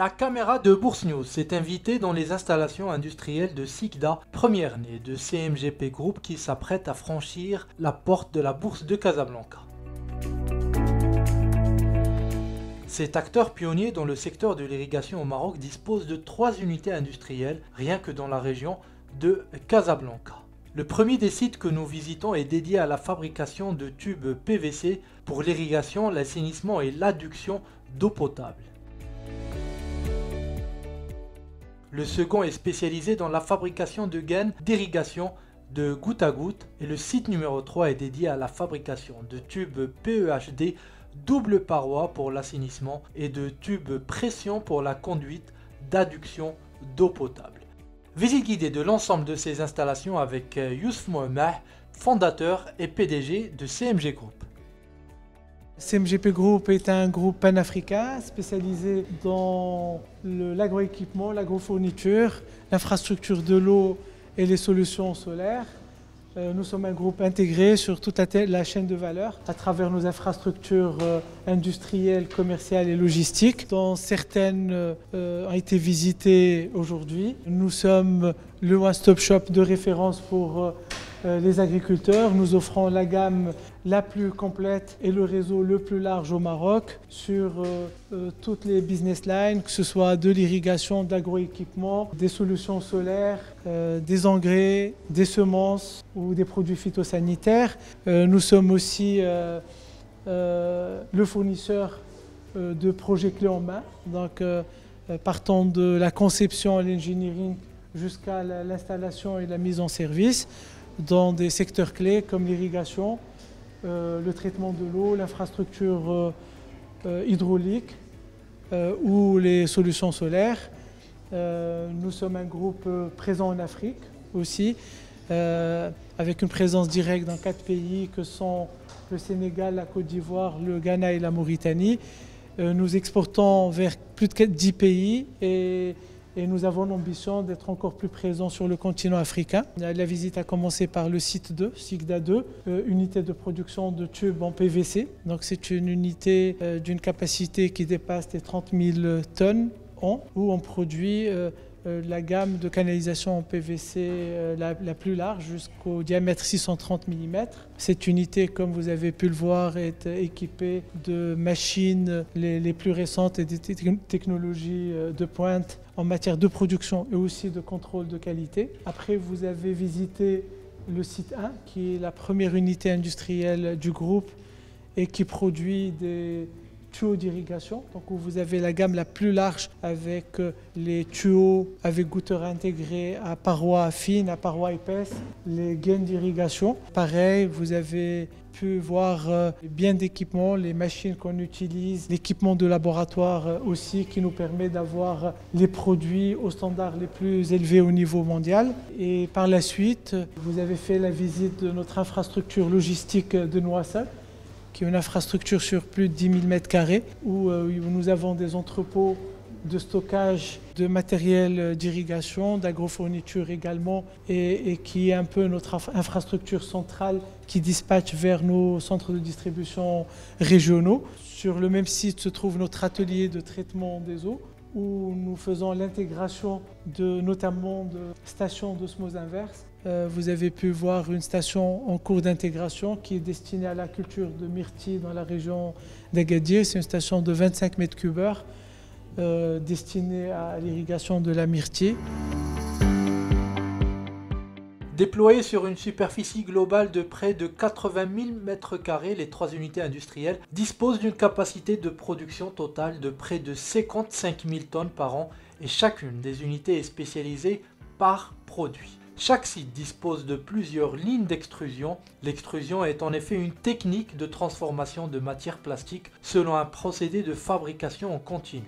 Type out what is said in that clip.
La caméra de Bourse News s'est invitée dans les installations industrielles de Sigda, première née de CMGP Group qui s'apprête à franchir la porte de la bourse de Casablanca. Cet acteur pionnier dans le secteur de l'irrigation au Maroc dispose de 3 unités industrielles rien que dans la région de Casablanca. Le premier des sites que nous visitons est dédié à la fabrication de tubes PVC pour l'irrigation, l'assainissement et l'adduction d'eau potable. Le second est spécialisé dans la fabrication de gaines d'irrigation de goutte à goutte et le site numéro 3 est dédié à la fabrication de tubes PEHD double paroi pour l'assainissement et de tubes pression pour la conduite d'adduction d'eau potable. Visite guidée de l'ensemble de ces installations avec Youssef Mohamed, fondateur et PDG de CMG Group. CMGP Group est un groupe panafricain spécialisé dans l'agroéquipement, l'agrofourniture, l'infrastructure de l'eau et les solutions solaires. Nous sommes un groupe intégré sur toute la chaîne de valeur à travers nos infrastructures industrielles, commerciales et logistiques, dont certaines ont été visitées aujourd'hui. Nous sommes le one-stop shop de référence pour les agriculteurs. Nous offrons la gamme la plus complète et le réseau le plus large au Maroc sur toutes les business lines, que ce soit de l'irrigation, de l'agroéquipement, des solutions solaires, des engrais, des semences ou des produits phytosanitaires. Nous sommes aussi le fournisseur de projets clés en main, donc partant de la conception et l'engineering jusqu'à l'installation et la mise en service dans des secteurs clés comme l'irrigation, le traitement de l'eau, l'infrastructure hydraulique ou les solutions solaires. Nous sommes un groupe présent en Afrique aussi, avec une présence directe dans 4 pays que sont le Sénégal, la Côte d'Ivoire, le Ghana et la Mauritanie. Nous exportons vers plus de 10 pays et nous avons l'ambition d'être encore plus présents sur le continent africain. La visite a commencé par le site 2, Sigda 2, unité de production de tubes en PVC. Donc c'est une unité d'une capacité qui dépasse les 30 000 tonnes an, où on produit la gamme de canalisation en PVC la plus large jusqu'au diamètre 630 mm. Cette unité, comme vous avez pu le voir, est équipée de machines les plus récentes et des technologies de pointe en matière de production et aussi de contrôle de qualité. Après, vous avez visité le site 1, qui est la première unité industrielle du groupe et qui produit des tuyaux d'irrigation, donc où vous avez la gamme la plus large avec les tuyaux avec goutteurs intégrés à parois fines, à parois épaisses, les gaines d'irrigation. Pareil, vous avez pu voir bien d'équipements, les machines qu'on utilise, l'équipement de laboratoire aussi qui nous permet d'avoir les produits aux standards les plus élevés au niveau mondial. Et par la suite, vous avez fait la visite de notre infrastructure logistique de Noissal, qui est une infrastructure sur plus de 10 000 m2 où nous avons des entrepôts de stockage de matériel d'irrigation, d'agrofourniture également, et qui est un peu notre infrastructure centrale qui dispatche vers nos centres de distribution régionaux. Sur le même site se trouve notre atelier de traitement des eaux, où nous faisons l'intégration notamment de stations d'osmose inverse. Vous avez pu voir une station en cours d'intégration qui est destinée à la culture de myrtille dans la région d'Agadir. C'est une station de 25 m3 destinée à l'irrigation de la myrtille. Déployées sur une superficie globale de près de 80 000 m2, les 3 unités industrielles disposent d'une capacité de production totale de près de 55 000 tonnes par an et chacune des unités est spécialisée par produit. Chaque site dispose de plusieurs lignes d'extrusion. L'extrusion est en effet une technique de transformation de matière plastique selon un procédé de fabrication en continu.